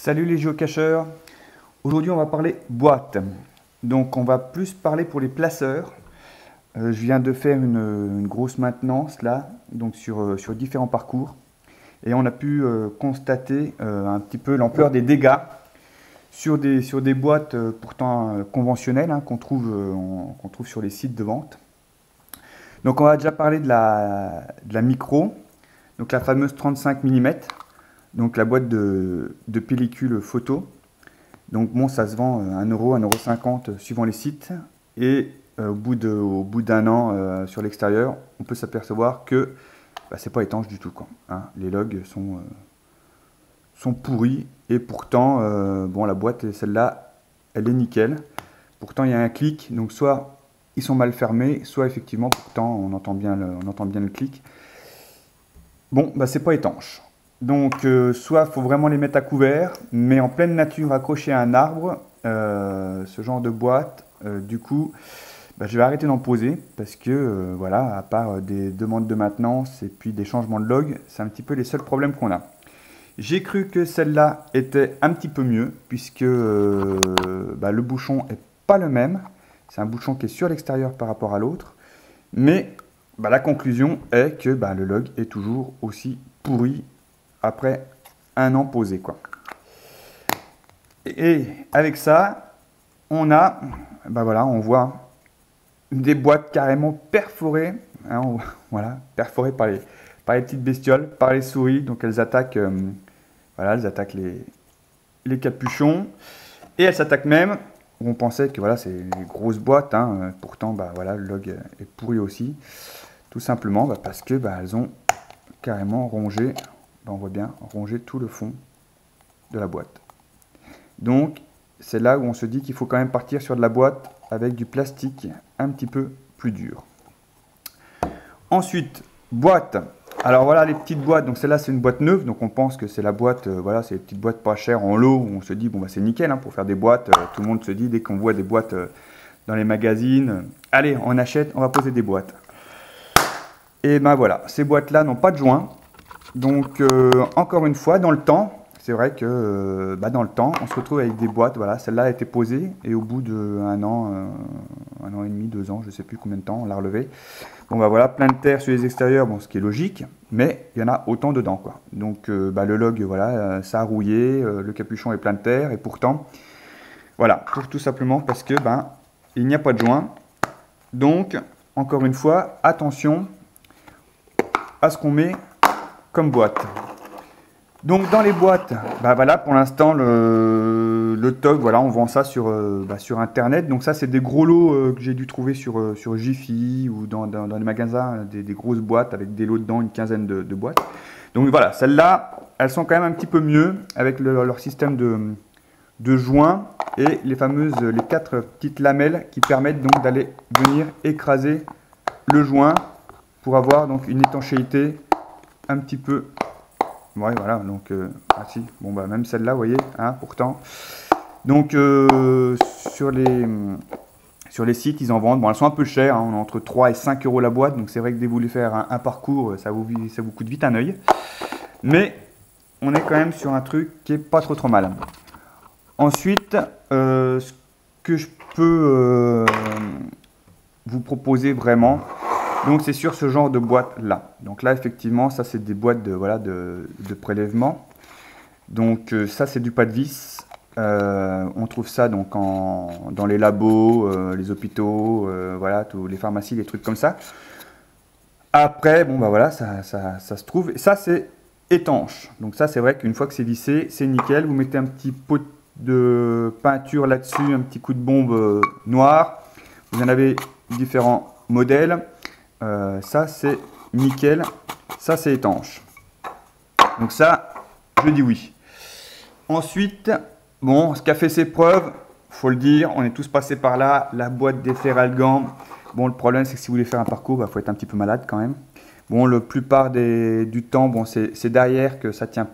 Salut les géocacheurs. Aujourd'hui on va parler boîte. Donc on va plus parler pour les placeurs. Je viens de faire une grosse maintenance là, donc sur différents parcours. Et on a pu constater un petit peu l'ampleur des dégâts sur des boîtes pourtant conventionnelles qu'on trouve sur les sites de vente. Donc on va déjà parler de la micro, donc la fameuse 35 mm. Donc la boîte de pellicule photo. Donc bon, ça se vend 1 euro, 1,50 € suivant les sites. Et au bout d'un an sur l'extérieur, on peut s'apercevoir que c'est pas étanche du tout, quoi. Les logs sont pourris. Et pourtant, bon, la boîte, celle-là, elle est nickel. Pourtant, il y a un clic. Donc soit ils sont mal fermés, soit effectivement, pourtant, on entend bien le clic. Bon, c'est pas étanche. Donc, soit il faut vraiment les mettre à couvert, mais en pleine nature, accroché à un arbre, ce genre de boîte, du coup, je vais arrêter d'en poser parce que, voilà, à part des demandes de maintenance et puis des changements de log, c'est un petit peu les seuls problèmes qu'on a. J'ai cru que celle-là était un petit peu mieux puisque le bouchon n'est pas le même. C'est un bouchon qui est sur l'extérieur par rapport à l'autre. Mais la conclusion est que le log est toujours aussi pourri après 1 an posé, quoi. Et avec ça, on a, on voit des boîtes carrément perforées, voilà, perforées par les petites bestioles, par les souris. Donc elles attaquent, elles attaquent les capuchons et elles s'attaquent même. On pensait que c'est les grosses boîtes, pourtant le log est pourri aussi, tout simplement parce que elles ont carrément rongé. On voit bien ronger tout le fond de la boîte. Donc c'est là où on se dit qu'il faut quand même partir sur de la boîte avec du plastique un petit peu plus dur. Ensuite, boîte. Alors voilà les petites boîtes. Donc celle-là c'est une boîte neuve. Donc on pense que c'est la boîte, c'est les petites boîtes pas chères en lot où on se dit c'est nickel pour faire des boîtes. Tout le monde se dit dès qu'on voit des boîtes dans les magazines, allez on achète, on va poser des boîtes. Et voilà, ces boîtes-là n'ont pas de joint. Donc encore une fois, dans le temps, c'est vrai que dans le temps, on se retrouve avec des boîtes, celle-là a été posée et au bout d'1 an, 1 an et demi, 2 ans, je ne sais plus combien de temps, on l'a relevée. Bon plein de terre sur les extérieurs, ce qui est logique, mais il y en a autant dedans, quoi. Donc le log, ça a rouillé, le capuchon est plein de terre et pourtant, pour tout simplement parce que il n'y a pas de joint. Donc encore une fois, attention à ce qu'on met comme boîte. Donc dans les boîtes, pour l'instant le TOG, on vend ça sur internet. Donc ça c'est des gros lots que j'ai dû trouver sur Jiffy ou dans les magasins, des grosses boîtes avec des lots dedans, une quinzaine de boîtes. Donc voilà, celles-là, elles sont quand même un petit peu mieux avec leur système de joints et les 4 petites lamelles qui permettent donc d'aller venir écraser le joint pour avoir donc une étanchéité un petit peu, donc même celle-là, vous voyez, pourtant. Donc sur les sites, ils en vendent. Elles sont un peu chères, on est entre 3 et 5 € la boîte. Donc c'est vrai que dès que vous voulez faire un parcours, ça vous coûte vite un œil. Mais on est quand même sur un truc qui est pas trop mal. Ensuite, ce que je peux vous proposer vraiment. Donc c'est sur ce genre de boîte là. Donc là effectivement ça c'est des boîtes de prélèvement. Donc ça c'est du pas de vis. On trouve ça donc dans les labos, les hôpitaux, tous les pharmacies, les trucs comme ça. Après ça se trouve. Et ça c'est étanche. Donc ça c'est vrai qu'une fois que c'est vissé, c'est nickel. Vous mettez un petit pot de peinture là-dessus, un petit coup de bombe noir. Vous en avez différents modèles. Ça c'est nickel, ça c'est étanche. Donc ça, je dis oui. Ensuite, ce qui a fait ses preuves, faut le dire, on est tous passés par là, la boîte des Ferralgan. Le problème c'est que si vous voulez faire un parcours, faut être un petit peu malade quand même. La plupart du temps, c'est derrière que ça tient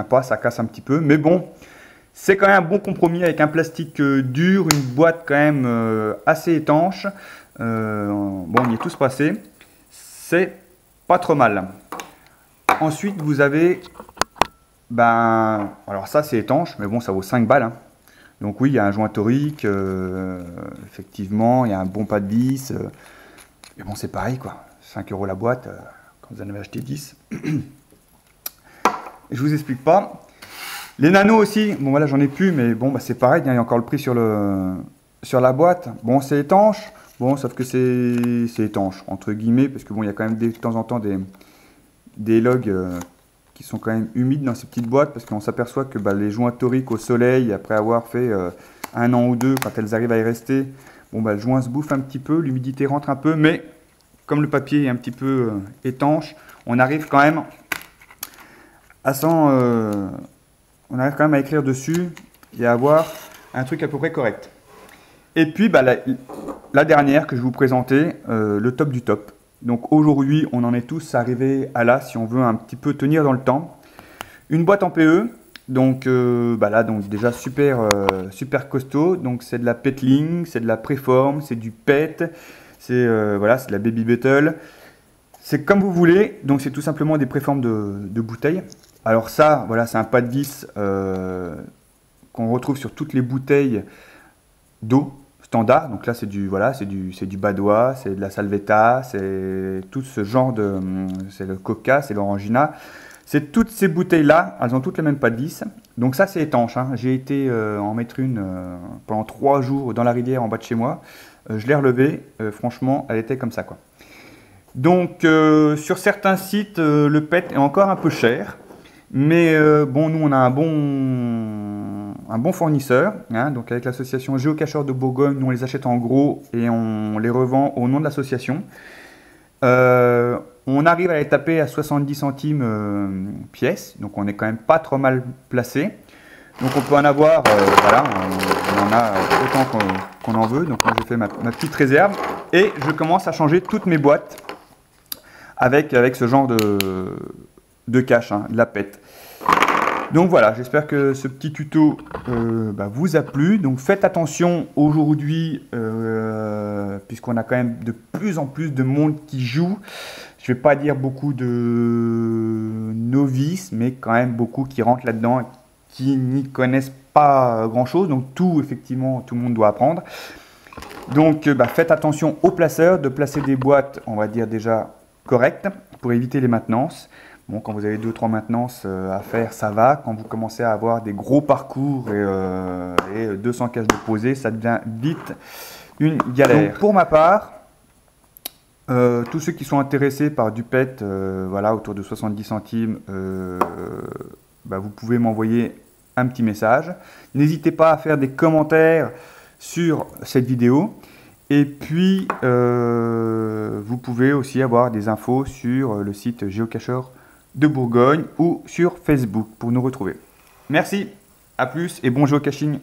pas, ça casse un petit peu. Mais c'est quand même un bon compromis avec un plastique dur, une boîte quand même assez étanche. On y est tous passés, c'est pas trop mal. Ensuite vous avez Ben, alors ça c'est étanche, mais bon, ça vaut 5 balles, hein. Donc oui, il y a un joint torique, effectivement, il y a un bon pas de vis. Mais bon, c'est pareil, quoi. 5 € la boîte, quand vous en avez acheté 10. Et je vous explique pas. Les nanos aussi, bon voilà, j'en ai plus, mais bon, bah, c'est pareil, il y a encore le prix sur la boîte. Bon, c'est étanche, bon, sauf que c'est étanche, entre guillemets, parce que bon, il y a quand même de temps en temps des logs qui sont quand même humides dans ces petites boîtes, parce qu'on s'aperçoit que bah, les joints toriques au soleil, après avoir fait 1 an ou 2, quand elles arrivent à y rester, bon, bah, le joint se bouffe un petit peu, l'humidité rentre un peu, mais comme le papier est un petit peu étanche, on arrive quand même à écrire dessus et à avoir un truc à peu près correct. Et puis bah, la dernière que je vais vous présenter, le top du top. Donc aujourd'hui, on en est tous arrivés à là, si on veut un petit peu tenir dans le temps. Une boîte en PE, donc bah là, donc déjà super, super costaud. Donc c'est de la Petling, c'est de la Préform, c'est du PET, c'est voilà, c'est de la Baby Bottle. C'est comme vous voulez, donc c'est tout simplement des préformes de bouteilles. Alors ça, voilà, c'est un pas de vis qu'on retrouve sur toutes les bouteilles d'eau standard. Donc là, c'est du Badois, c'est de la Salvetta, c'est tout ce genre de, c'est le Coca, c'est l'Orangina. C'est toutes ces bouteilles-là, elles ont toutes les mêmes pas de vis. Donc ça, c'est étanche, hein. J'ai été en mettre une pendant 3 jours dans la rivière en bas de chez moi. Je l'ai relevée, franchement, elle était comme ça, quoi. Donc sur certains sites, le PET est encore un peu cher. Mais bon, nous on a un bon fournisseur, hein, donc avec l'association Géocacheurs de Bourgogne, nous on les achète en gros et on les revend au nom de l'association. On arrive à les taper à 70 centimes pièce, donc on est quand même pas trop mal placé. Donc on peut en avoir, voilà, on en a autant qu'on en veut. Donc moi j'ai fait ma petite réserve et je commence à changer toutes mes boîtes avec ce genre de cache, hein, de la PET. Donc voilà, j'espère que ce petit tuto vous a plu. Donc faites attention aujourd'hui, puisqu'on a quand même de plus en plus de monde qui joue. Je ne vais pas dire beaucoup de novices, mais quand même beaucoup qui rentrent là-dedans, qui n'y connaissent pas grand-chose. Donc tout, effectivement, tout le monde doit apprendre. Donc faites attention aux placeurs, de placer des boîtes, on va dire déjà correctes, pour éviter les maintenances. Bon, quand vous avez 2-3 maintenances à faire, ça va. Quand vous commencez à avoir des gros parcours et 200 caches de posées, ça devient vite une galère. Donc, pour ma part, tous ceux qui sont intéressés par du PET, voilà, autour de 70 centimes, vous pouvez m'envoyer un petit message. N'hésitez pas à faire des commentaires sur cette vidéo. Et puis, vous pouvez aussi avoir des infos sur le site Géocacheurs de Bourgogne ou sur Facebook pour nous retrouver. Merci, à plus et bon géocaching.